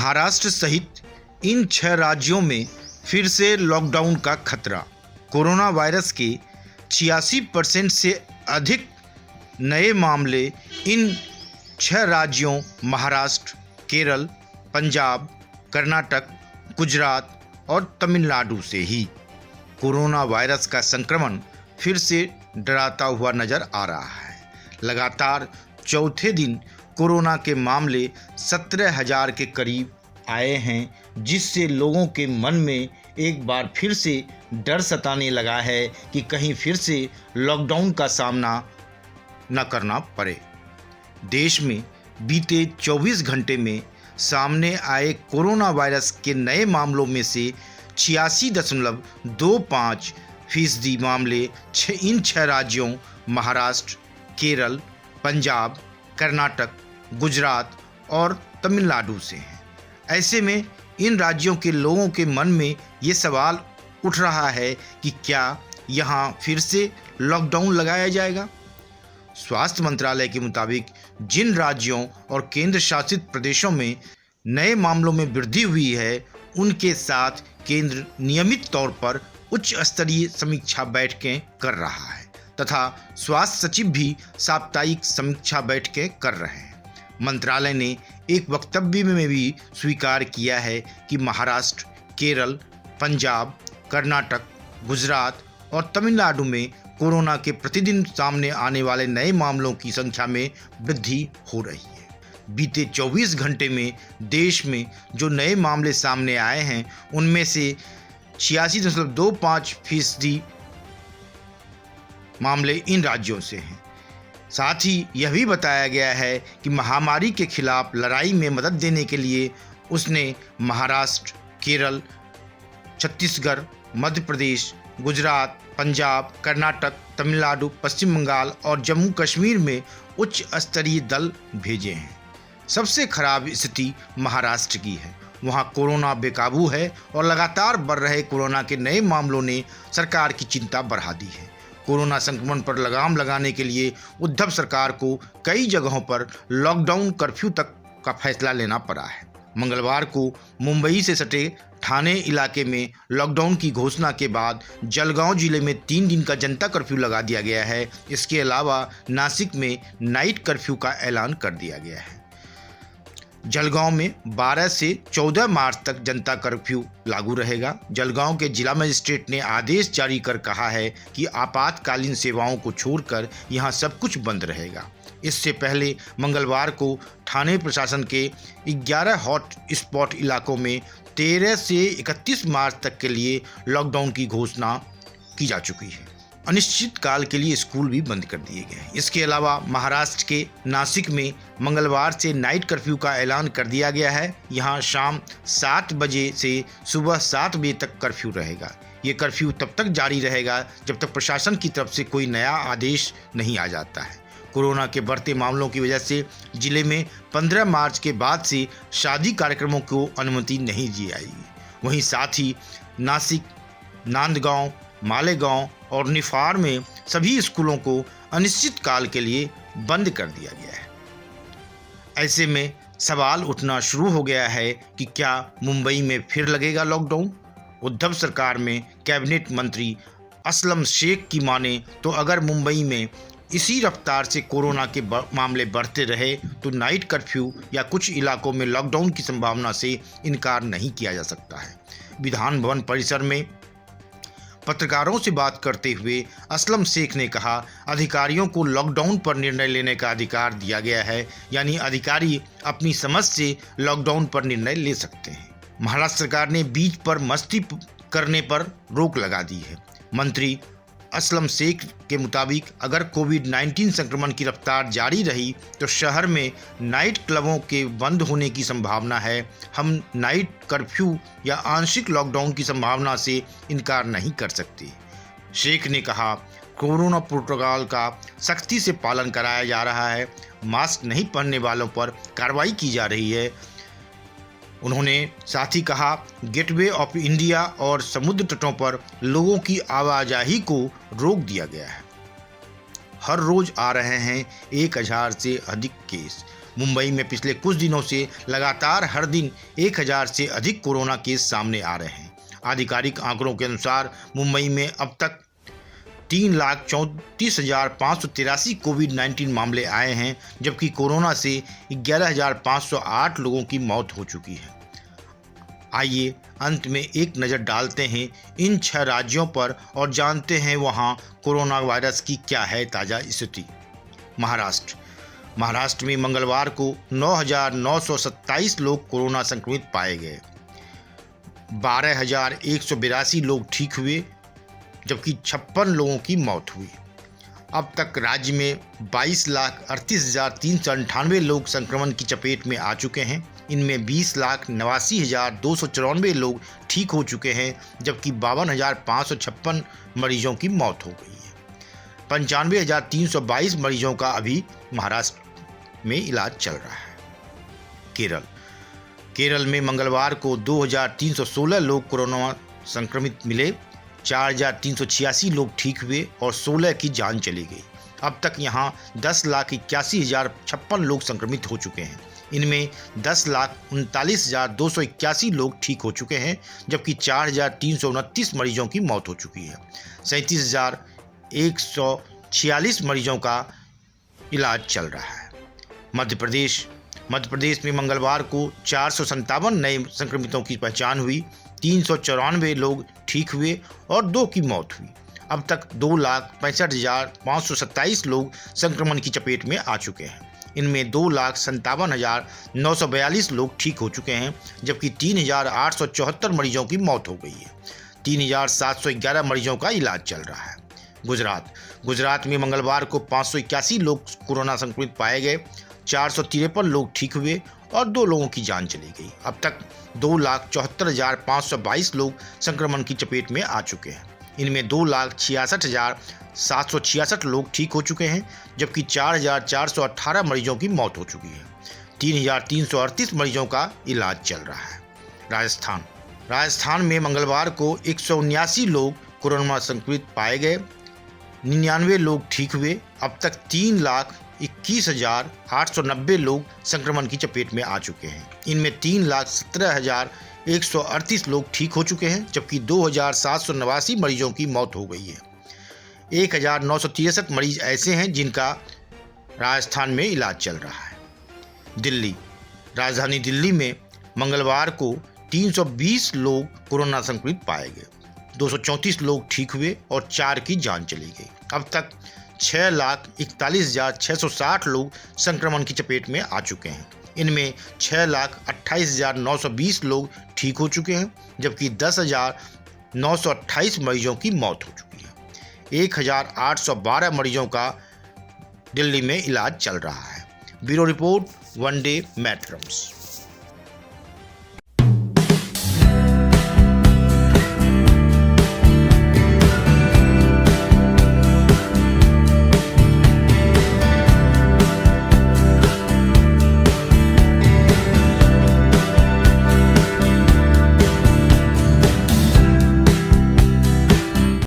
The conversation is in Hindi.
महाराष्ट्र सहित इन 6 राज्यों में फिर से लॉकडाउन का खतरा। कोरोना वायरस के 86% से अधिक नए मामले इन 6 राज्यों महाराष्ट्र, केरल, पंजाब, कर्नाटक, गुजरात और तमिलनाडु से ही कोरोना वायरस का संक्रमण फिर से डराता हुआ नजर आ रहा है। लगातार चौथे दिन कोरोना के मामले 17,000 के करीब आए हैं, जिससे लोगों के मन में एक बार फिर से डर सताने लगा है कि कहीं फिर से लॉकडाउन का सामना न करना पड़े। देश में बीते 24 घंटे में सामने आए कोरोना वायरस के नए मामलों में से 86.25% मामले इन 6 राज्यों महाराष्ट्र, केरल, पंजाब, कर्नाटक, गुजरात और तमिलनाडु से हैं। ऐसे में इन राज्यों के लोगों के मन में ये सवाल उठ रहा है कि क्या यहाँ फिर से लॉकडाउन लगाया जाएगा। स्वास्थ्य मंत्रालय के मुताबिक जिन राज्यों और केंद्र शासित प्रदेशों में नए मामलों में वृद्धि हुई है, उनके साथ केंद्र नियमित तौर पर उच्च स्तरीय समीक्षा बैठकें कर रहा है तथा स्वास्थ्य सचिव भी साप्ताहिक समीक्षा बैठकें कर रहे हैं। मंत्रालय ने एक वक्तव्य में भी स्वीकार किया है कि महाराष्ट्र, केरल, पंजाब, कर्नाटक, गुजरात और तमिलनाडु में कोरोना के प्रतिदिन सामने आने वाले नए मामलों की संख्या में वृद्धि हो रही है। बीते 24 घंटे में देश में जो नए मामले सामने आए हैं, उनमें से 86.25% मामले इन राज्यों से हैं। साथ ही यह भी बताया गया है कि महामारी के खिलाफ लड़ाई में मदद देने के लिए उसने महाराष्ट्र, केरल, छत्तीसगढ़, मध्य प्रदेश, गुजरात, पंजाब, कर्नाटक, तमिलनाडु, पश्चिम बंगाल और जम्मू कश्मीर में उच्च स्तरीय दल भेजे हैं। सबसे खराब स्थिति महाराष्ट्र की है। वहां कोरोना बेकाबू है और लगातार बढ़ रहे कोरोना के नए मामलों ने सरकार की चिंता बढ़ा दी है। कोरोना संक्रमण पर लगाम लगाने के लिए उद्धव सरकार को कई जगहों पर लॉकडाउन कर्फ्यू तक का फैसला लेना पड़ा है। मंगलवार को मुंबई से सटे ठाणे इलाके में लॉकडाउन की घोषणा के बाद जलगांव जिले में 3 दिन का जनता कर्फ्यू लगा दिया गया है। इसके अलावा नासिक में नाइट कर्फ्यू का ऐलान कर दिया गया है। जलगांव में 12 से 14 मार्च तक जनता कर्फ्यू लागू रहेगा। जलगांव के जिला मजिस्ट्रेट ने आदेश जारी कर कहा है कि आपातकालीन सेवाओं को छोड़कर यहां सब कुछ बंद रहेगा। इससे पहले मंगलवार को ठाणे प्रशासन के 11 हॉट स्पॉट इलाकों में 13 से 31 मार्च तक के लिए लॉकडाउन की घोषणा की जा चुकी है। अनिश्चित काल के लिए स्कूल भी बंद कर दिए गए हैं। इसके अलावा महाराष्ट्र के नासिक में मंगलवार से नाइट कर्फ्यू का ऐलान कर दिया गया है। यहां शाम 7 बजे से सुबह 7 बजे तक कर्फ्यू रहेगा। ये कर्फ्यू तब तक जारी रहेगा जब तक प्रशासन की तरफ से कोई नया आदेश नहीं आ जाता है। कोरोना के बढ़ते मामलों की वजह से जिले में 15 मार्च के बाद से शादी कार्यक्रमों को अनुमति नहीं दी जाएगी। वहीं साथ ही नासिक, नांदगांव, मालेगांव और निफार में सभी स्कूलों को अनिश्चित काल के लिए बंद कर दिया गया है। ऐसे में सवाल उठना शुरू हो गया है कि क्या मुंबई में फिर लगेगा लॉकडाउन। उद्धव सरकार में कैबिनेट मंत्री असलम शेख की माने तो अगर मुंबई में इसी रफ्तार से कोरोना के मामले बढ़ते रहे तो नाइट कर्फ्यू या कुछ इलाकों में लॉकडाउन की संभावना से इनकार नहीं किया जा सकता है। विधान भवन परिसर में पत्रकारों से बात करते हुए असलम शेख ने कहा, अधिकारियों को लॉकडाउन पर निर्णय लेने का अधिकार दिया गया है, यानी अधिकारी अपनी समझ से लॉकडाउन पर निर्णय ले सकते हैं। महाराष्ट्र सरकार ने बीच पर मस्ती करने पर रोक लगा दी है। मंत्री असलम शेख के मुताबिक अगर कोविड-19 संक्रमण की रफ्तार जारी रही तो शहर में नाइट क्लबों के बंद होने की संभावना है। हम नाइट कर्फ्यू या आंशिक लॉकडाउन की संभावना से इनकार नहीं कर सकते। शेख ने कहा, कोरोना प्रोटोकॉल का सख्ती से पालन कराया जा रहा है। मास्क नहीं पहनने वालों पर कार्रवाई की जा रही है। उन्होंने साथ ही कहा, गेटवे ऑफ इंडिया और समुद्र तटों पर लोगों की आवाजाही को रोक दिया गया है। हर रोज आ रहे हैं 1000 से अधिक केस। मुंबई में पिछले कुछ दिनों से लगातार हर दिन 1000 से अधिक कोरोना केस सामने आ रहे हैं। आधिकारिक आंकड़ों के अनुसार मुंबई में अब तक 3,34,583 कोविड-19 मामले आए हैं, जबकि कोरोना से 11,508 लोगों की मौत हो चुकी है। आइए अंत में एक नज़र डालते हैं इन 6 राज्यों पर और जानते हैं वहां कोरोना वायरस की क्या है ताज़ा स्थिति। महाराष्ट्र में मंगलवार को 9,927 लोग कोरोना संक्रमित पाए गए। 12,182 लोग ठीक हुए, जबकि 56 लोगों की मौत हुई। अब तक राज्य में 22,38,398 लोग संक्रमण की चपेट में आ चुके हैं। इनमें 20,89,294 लोग ठीक हो चुके हैं, जबकि 52,556 मरीजों की मौत हो गई है। 95,322 मरीजों का अभी महाराष्ट्र में इलाज चल रहा है। केरल में मंगलवार को 2,316 लोग कोरोना संक्रमित मिले। 4,386 लोग ठीक हुए और 16 की जान चली गई। अब तक यहां 10,81,056 लोग संक्रमित हो चुके हैं। इनमें 10,39,281 लोग ठीक हो चुके हैं, जबकि 4,329 मरीजों की मौत हो चुकी है। 37,146 मरीजों का इलाज चल रहा है। मध्य प्रदेश में मंगलवार को 457 नए संक्रमितों की पहचान हुई। 394 लोग ठीक हुए और 2 की मौत हुई। अब तक 2,65,527 लोग संक्रमण की चपेट में आ चुके हैं। इनमें 2,57,942 लोग ठीक हो चुके हैं, जबकि 3,874 मरीजों की मौत हो गई है। 3,711 मरीजों का इलाज चल रहा है। गुजरात में मंगलवार को 581 लोग कोरोना संक्रमित पाए गए। 453 लोग ठीक हुए और 2 लोगों की जान चली गई। अब तक 2,74,522 लोग संक्रमण की चपेट में आ चुके हैं। इनमें 2,66,766 लोग ठीक हो चुके हैं, जबकि 4,418 मरीजों की मौत हो चुकी है। 3,338 मरीजों का इलाज चल रहा है। राजस्थान में मंगलवार को 179 लोग कोरोना संक्रमित पाए गए। 99 लोग ठीक हुए। अब तक 3,21,890 लोग संक्रमण की चपेट में आ चुके हैं। इनमें 3,17,138 लोग ठीक हो चुके हैं, जबकि 2,789 मरीजों की मौत हो गई है। 1,963 मरीज ऐसे हैं जिनका राजस्थान में इलाज चल रहा है। राजधानी दिल्ली में मंगलवार को 320 लोग कोरोना संक्रमित पाए गए। 234 लोग ठीक हुए और 4 की जान चली गई। अब तक 6,41,660 लोग संक्रमण की चपेट में आ चुके हैं। इनमें 6,28,920 लोग ठीक हो चुके हैं, जबकि 10,928 मरीजों की मौत हो चुकी है। 1,812 मरीजों का दिल्ली में इलाज चल रहा है। Bureau report, one day मैट्रम्स।